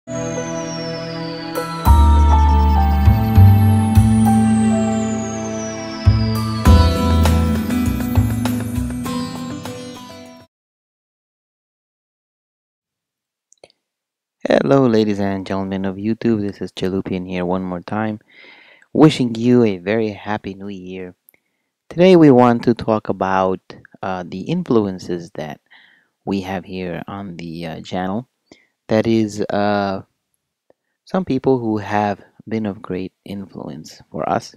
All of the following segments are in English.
Hello, ladies and gentlemen of YouTube. This is Chalupian here one more time, wishing you a very happy new year. Today, we want to talk about the influences that we have here on the channel. That is, some people who have been of great influence for us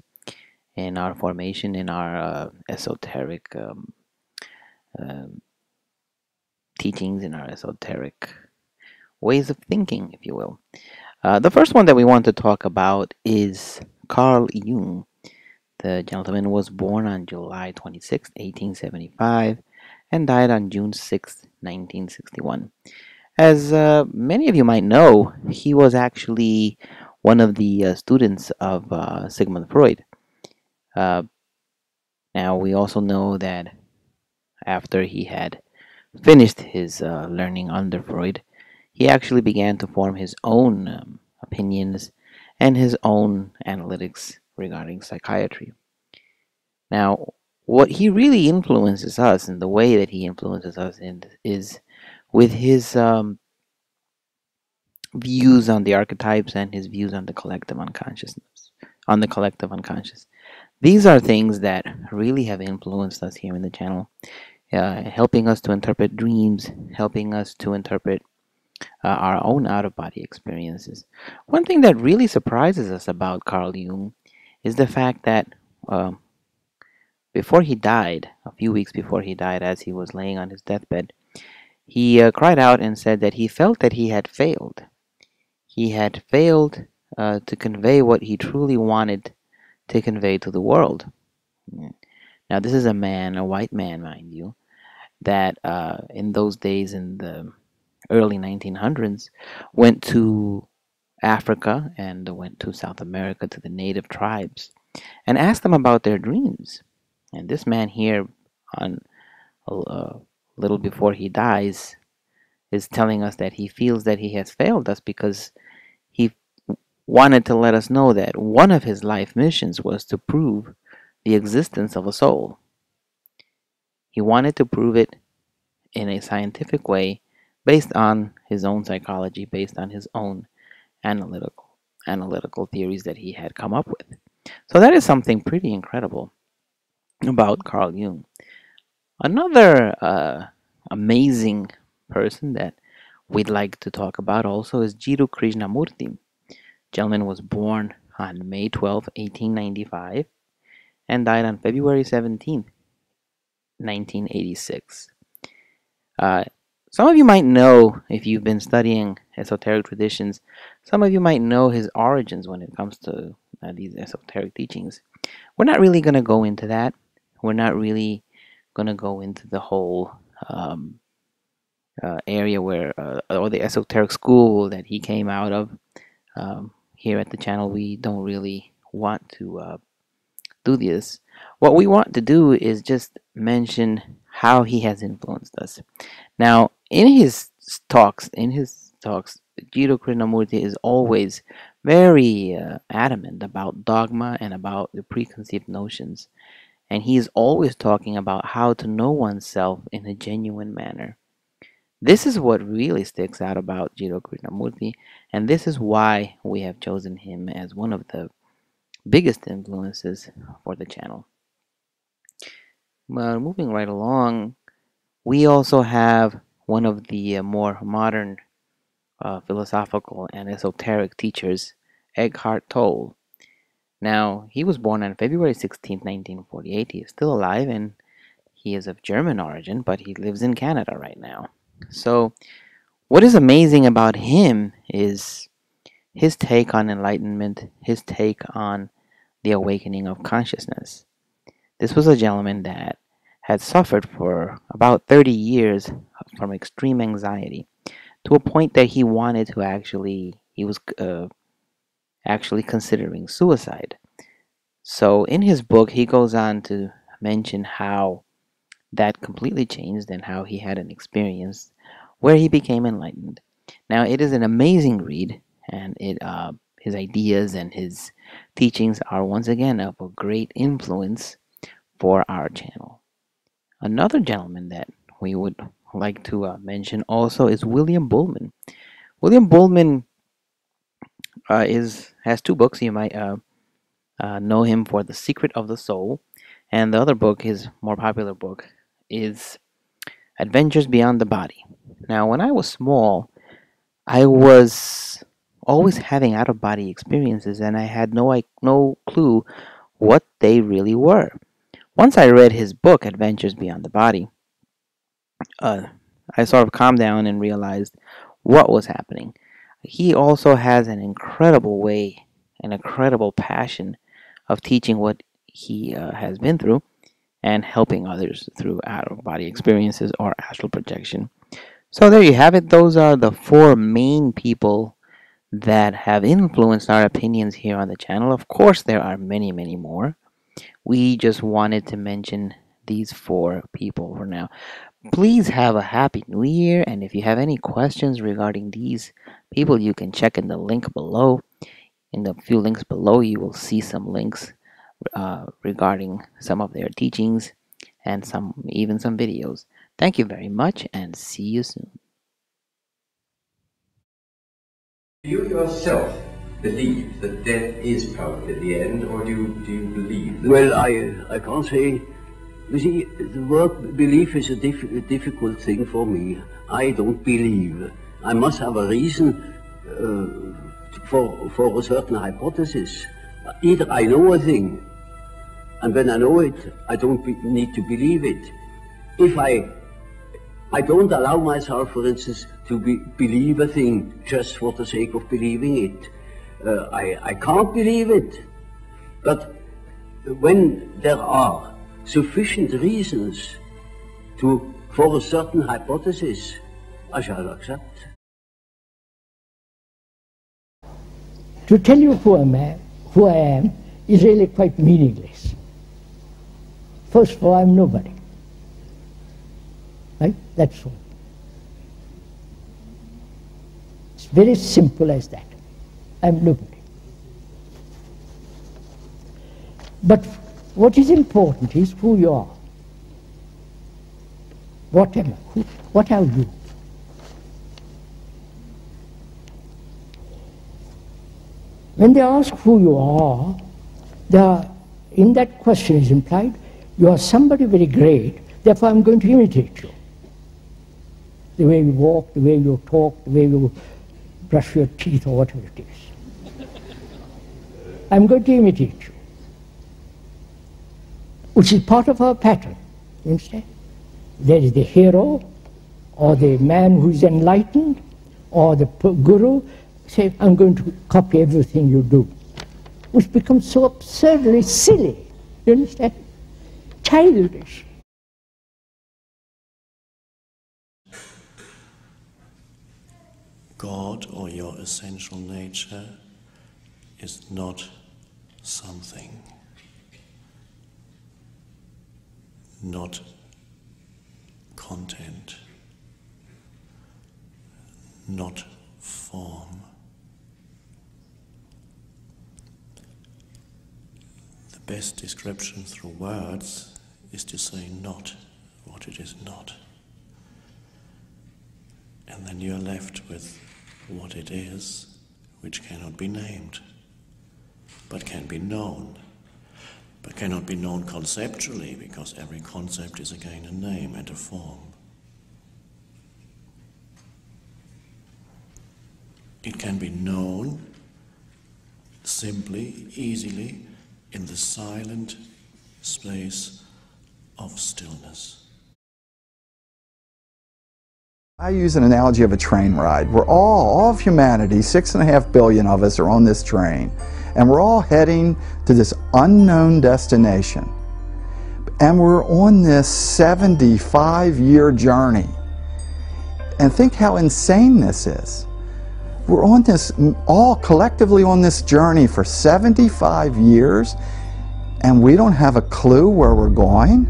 in our formation, in our esoteric um, teachings, in our esoteric ways of thinking, if you will. The first one that we want to talk about is Carl Jung. The gentleman was born on July 26, 1875, and died on June 6, 1961. As many of you might know, he was actually one of the students of Sigmund Freud. Uh, Now, we also know that after he had finished his learning under Freud, he actually began to form his own opinions and his own analytics regarding psychiatry. Now, what he really influences us, and the way that he influences us, is with his views on the archetypes and his views on the collective unconsciousness, on the collective unconscious. These are things that really have influenced us here in the channel, helping us to interpret dreams, helping us to interpret our own out-of-body experiences. One thing that really surprises us about Carl Jung is the fact that before he died, a few weeks before he died, as he was laying on his deathbed, he cried out and said that he felt that he had failed. He had failed to convey what he truly wanted to convey to the world. Now, this is a man, a white man, mind you, that in those days, in the early 1900s, went to Africa and went to South America to the native tribes and asked them about their dreams. And this man here, on a little before he dies, is telling us that he feels that he has failed us because he wanted to let us know that one of his life missions was to prove the existence of a soul. He wanted to prove it in a scientific way based on his own psychology, based on his own analytical theories that he had come up with. So that is something pretty incredible about Carl Jung. Another amazing person that we'd like to talk about also is Jiddu Krisnamurti. Gentleman was born on May 12, 1895, and died on February 17, 1986. Some of you might know, if you've been studying esoteric traditions, some of you might know his origins when it comes to these esoteric teachings. We're not really going to go into that. We're not really going to go into the whole area where, or the esoteric school that he came out of. Here at the channel, we don't really want to do this. What we want to do is just mention how he has influenced us. Now, in his talks, Jiddu Krisnamurti is always very adamant about dogma and about the preconceived notions. And he is always talking about how to know oneself in a genuine manner. This is what really sticks out about Jiddu Krisnamurti, and this is why we have chosen him as one of the biggest influences for the channel. Moving right along, we also have one of the more modern philosophical and esoteric teachers, Eckhart Tolle. Now, he was born on February 16, 1948. He is still alive, and he is of German origin, but he lives in Canada right now. So, what is amazing about him is his take on enlightenment, his take on the awakening of consciousness. This was a gentleman that had suffered for about 30 years from extreme anxiety, to a point that he wanted to he was actually considering suicide. So in his book, he goes on to mention how that completely changed and how he had an experience where he became enlightened. Now, it is an amazing read, and his ideas and his teachings are once again of a great influence for our channel. Another gentleman that we would like to mention also is William Buhlman. William Buhlman has two books. You might know him for The Secret of the Soul, and the other book, his more popular book, is Adventures Beyond the Body. Now, when I was small, I was always having out of body experiences, and I had no clue what they really were. Once I read his book, Adventures Beyond the Body, I sort of calmed down and realized what was happening. He also has an incredible way, an incredible passion of teaching what he has been through and helping others through out of body experiences or astral projection. So there you have it. Those are the four main people that have influenced our opinions here on the channel. Of course, there are many, many more. We just wanted to mention these four people for now. Please have a happy new year, and if you have any questions regarding these people, you can check in the link below. In the few links below, you will see some links regarding some of their teachings and even some videos. Thank you very much, and see you soon. Do you yourself believe that death is probably the end, or do you believe that? Well, I can't say. You see, the word belief is a difficult thing for me. I don't believe. I must have a reason for a certain hypothesis. Either I know a thing, and when I know it, I don't need to believe it. If I don't allow myself, for instance, to believe a thing just for the sake of believing it. I can't believe it. But when there are sufficient reasons for a certain hypothesis, I shall accept. To tell you who I am is really quite meaningless. First of all, I'm nobody. Right? That's all. It's very simple as that. I'm nobody. But what is important is who you are. What am I? What are you? When they ask who you are, in that question is implied, you are somebody very great, therefore I'm going to imitate you. The way you walk, the way you talk, the way you brush your teeth, or whatever it is. I'm going to imitate you. Which is part of our pattern, you understand? There is the hero, or the man who is enlightened, or the guru, say, I'm going to copy everything you do. Which becomes so absurdly silly, you understand? Childish. God, or your essential nature, is not something, not content, not form. The best description through words is to say not what it is not. And then you're left with what it is, which cannot be named, but can be known. But cannot be known conceptually, because every concept is again a name and a form. It can be known simply, easily, in the silent space of stillness. I use an analogy of a train ride. We're all of humanity, 6.5 billion of us are on this train, and we're all heading to this unknown destination. And we're on this 75-year journey. And think how insane this is. We're on this, all collectively on this journey for 75 years, and we don't have a clue where we're going.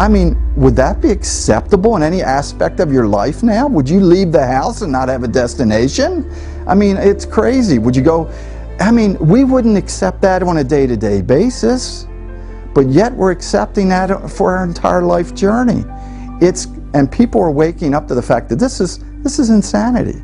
I mean, would that be acceptable in any aspect of your life now? Would you leave the house and not have a destination? I mean, it's crazy. Would you go, I mean, we wouldn't accept that on a day-to-day basis, but yet we're accepting that for our entire life journey. And people are waking up to the fact that this is insanity.